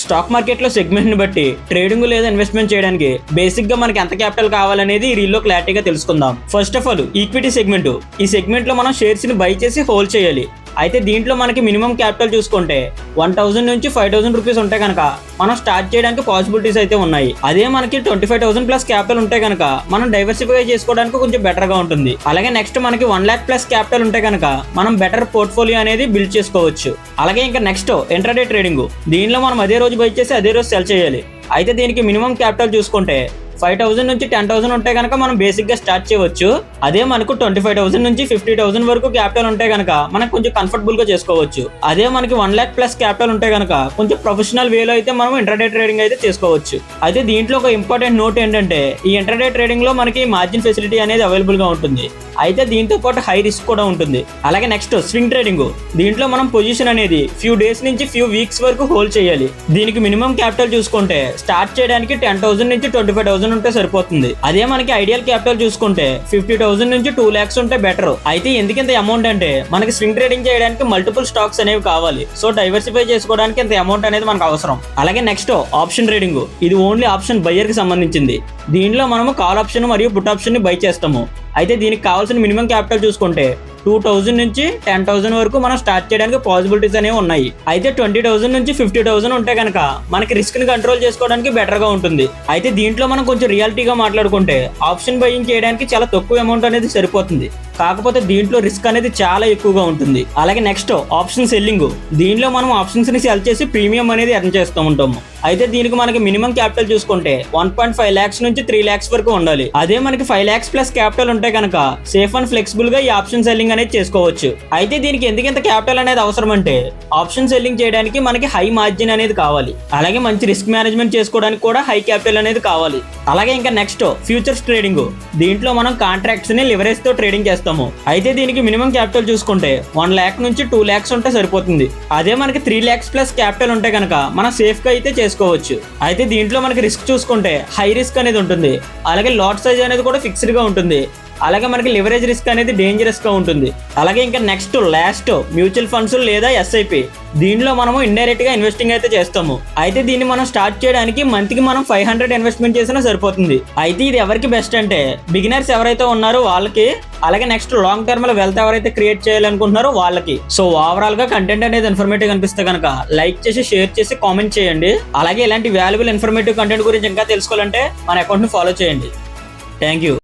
Stock మార్కెట్లో సెగ్మెంట్ని బట్టి trading లేదా ఇన్వెస్ట్మెంట్ చేయడానికి బేసిక్గా మనకి ఎంత క్యాపిటల్ కావాలనేది ఈ రీల్లో క్లారిటీగా తెలుసుకుందాం. First of all equity segment. ఈ సెగ్మెంట్లో మనం షేర్స్ని బై చేసి హోల్డ్ చేయాలి. అయితే దీంట్లో మనకి మినిమం క్యాపిటల్ చూసుకుంటే 1000 నుంచి 5000 రూపీస్ ఉంటే కనుక మనం స్టార్ట్ చేయడానికి పాసిబిలిటీస్ అయితే ఉన్నాయి. అదే మనకి 25,000 ప్లస్ క్యాపిటల్ ఉంటే కనుక మనం డైవర్సిఫై చేసుకోవడానికి కొంచెం బెటర్ గా ఉంటుంది. అలాగే నెక్స్ట్ మనకి 1 lakh ప్లస్ క్యాపిటల్ ఉంటే కనుక మనం బెటర్ పోర్ట్ఫోలియో అనేది బిల్డ్ చేసుకోవచ్చు. అలాగే ఇంకా నెక్స్ట్ ఇంట్రాడే ట్రేడింగ్. దీనిలో మనం అదే రోజు బై చేసి అదే రోజు సెల్ చేయాలి. అయితే దీనికి మినిమం క్యాపిటల్ చూసుకుంటే 5,000 నుంచి 10,000 ఉంటే కనుక మనం బేసిక్ గా స్టార్ట్ చేయవచ్చు. అదే మనకు 25,000 నుంచి 50,000 వరకు క్యాపిటల్ ఉంటే కనుక మనం కొంచెం కంఫర్టబుల్ గా చేసుకోవచ్చు. అదే మనకి 1 lakh ప్లస్ క్యాపిటల్ ఉంటే కనుక కొంచెం ప్రొఫెషనల్ వేలో అయితే మనం ఇంట్రాడే ట్రేడింగ్ అయితే చేసుకోవచ్చు. అయితే దీంట్లో ఒక ఇంపార్టెంట్ నోట్ ఏంటంటే ఈ ఇంట్రాడే ట్రేడింగ్ లో మనకి మార్జిన్ ఫెసిలిటీ అనేది అవైలబుల్ గా ఉంటుంది. అయితే దీంతో పాటు హై రిస్క్ కూడా ఉంటుంది. అలాగే నెక్స్ట్ స్వింగ్ ట్రేడింగ్. దీంట్లో మనం పొజిషన్ అనేది ఫ్యూ డేస్ నుంచి ఫ్యూ వీక్స్ వరకు హోల్డ్ చేయాలి. దీనికి మినిమం క్యాపిటల్ చూసుకుంటే స్టార్ట్ చేయడానికి 10,000 నుంచి 25,000 ఉంటే సరిపోతుంది. అదే మనకి ఐడియల్ క్యాపిటల్ చూసుకుంటే 50,000 నుంచి 2 lakhs ఉంటే బెటర్. అయితే ఎందుకంత అమౌంట్ అంటే మనకి స్వింగ్ ట్రేడింగ్ చేయడానికి మల్టిపుల్ స్టాక్స్ అనేవి కావాలి. సో డైవర్సిఫై చేసుకోవడానికి ఇంత అమౌంట్ అనేది మనకు అవసరం. అలాగే నెక్స్ట్ ఆప్షన్ ట్రేడింగ్. ఇది ఓన్లీ ఆప్షన్ బయ్యర్ కి సంబంధించింది. దీనిలో మనము కాల్ ఆప్షన్ మరియు పుట్ ఆప్షన్ ని బై చేస్తాము. అయితే దీనికి కావాల్సిన మినిమం క్యాపిటల్ చూసుకుంటే 2,000 నుంచి 10,000 వరకు మనం స్టార్ట్ చేయడానికి పాసిబిలిటీస్ అనేవి ఉన్నాయి. అయితే 20,000 నుంచి 50,000 ఉంటే కనుక మనకి రిస్క్ ని కంట్రోల్ చేసుకోవడానికి బెటర్ గా ఉంటుంది. అయితే దీంట్లో మనం కొంచెం రియాలిటీగా మాట్లాడుకుంటే ఆప్షన్ బయింగ్ చేయడానికి చాలా తక్కువ అమౌంట్ అనేది సరిపోతుంది. కాకపోతే దీంట్లో రిస్క్ అనేది చాలా ఎక్కువగా ఉంటుంది. అలాగే నెక్స్ట్ ఆప్షన్ సెల్లింగ్. దీనిలో మనం ఆప్షన్స్ ని సెల్ చేసి ప్రీమియం అనేది ఎర్న్ చేస్తూ ఉంటాము. అయితే దీనికి మనకి మినిమం క్యాపిటల్ చూసుకుంటే 1.5 lakhs నుంచి 3 lakhs వరకు ఉండాలి. అదే మనకి 5 lakhs ప్లస్ క్యాపిటల్ ఉంటే కనుక సేఫ్ అండ్ ఫ్లెక్సిబుల్ గా ఈ ఆప్షన్ సెల్లింగ్ అనేది చేసుకోవచ్చు. అయితే దీనికి ఎందుకంత క్యాపిటల్ అనేది అవసరం అంటే ఆప్షన్ సెల్లింగ్ చేయడానికి మనకి హై మార్జిన్ అనేది కావాలి. అలాగే మంచి రిస్క్ మేనేజ్మెంట్ చేసుకోవడానికి కూడా హై క్యాపిటల్ అనేది కావాలి. అలాగే ఇంకా నెక్స్ట్ ఫ్యూచర్స్ ట్రేడింగ్. దీంట్లో మనం కాంట్రాక్ట్స్ ని లివరేజ్ తో ట్రేడింగ్ చేస్తాము. అయితే దీనికి మినిమం క్యాపిటల్ చూసుకుంటే 1 lakh నుంచి 2 lakhs ఉంటే సరిపోతుంది. అదే మనకి 3 lakhs ప్లస్ క్యాపిటల్ ఉంటే కనుక మనం సేఫ్ గా అయితే చేసుకోవచ్చు. అయితే దీంట్లో మనకి రిస్క్ చూసుకుంటే హై రిస్క్ అనేది ఉంటుంది. అలాగే లాట్ సైజ్ అనేది కూడా ఫిక్స్డ్ గా ఉంటుంది. అలాగే మనకి లివరేజ్ రిస్క్ అనేది డేంజరస్ గా ఉంటుంది. అలాగే ఇంకా నెక్స్ట్ లాస్ట్ మ్యూచువల్ ఫండ్స్ లేదా ఎస్ఐపి. దీనిలో మనము ఇండైరెక్ట్ గా ఇన్వెస్టింగ్ అయితే చేస్తాము. అయితే దీన్ని మనం స్టార్ట్ చేయడానికి మంత్ కి మనం 500 ఇన్వెస్ట్మెంట్ చేసినా సరిపోతుంది. అయితే ఇది ఎవరికి బెస్ట్ అంటే బిగినర్స్ ఎవరైతే ఉన్నారో వాళ్ళకి, అలాగే నెక్స్ట్ లాంగ్ టర్మ్ లో వెల్త్ ఎవరైతే క్రియేట్ చేయాలనుకుంటున్నారో వాళ్ళకి. సో ఓవరాల్ గా కంటెంట్ అనేది ఇన్ఫర్మేటివ్ అనిపిస్తే కనుక లైక్ చేసి షేర్ చేసి కామెంట్ చేయండి. అలాగే ఇలాంటి వాల్యుబుల్ ఇన్ఫర్మేటివ్ కంటెంట్ గురించి ఇంకా తెలుసుకోవాలంటే మన అకౌంట్ ని ఫాలో చేయండి. Thank you.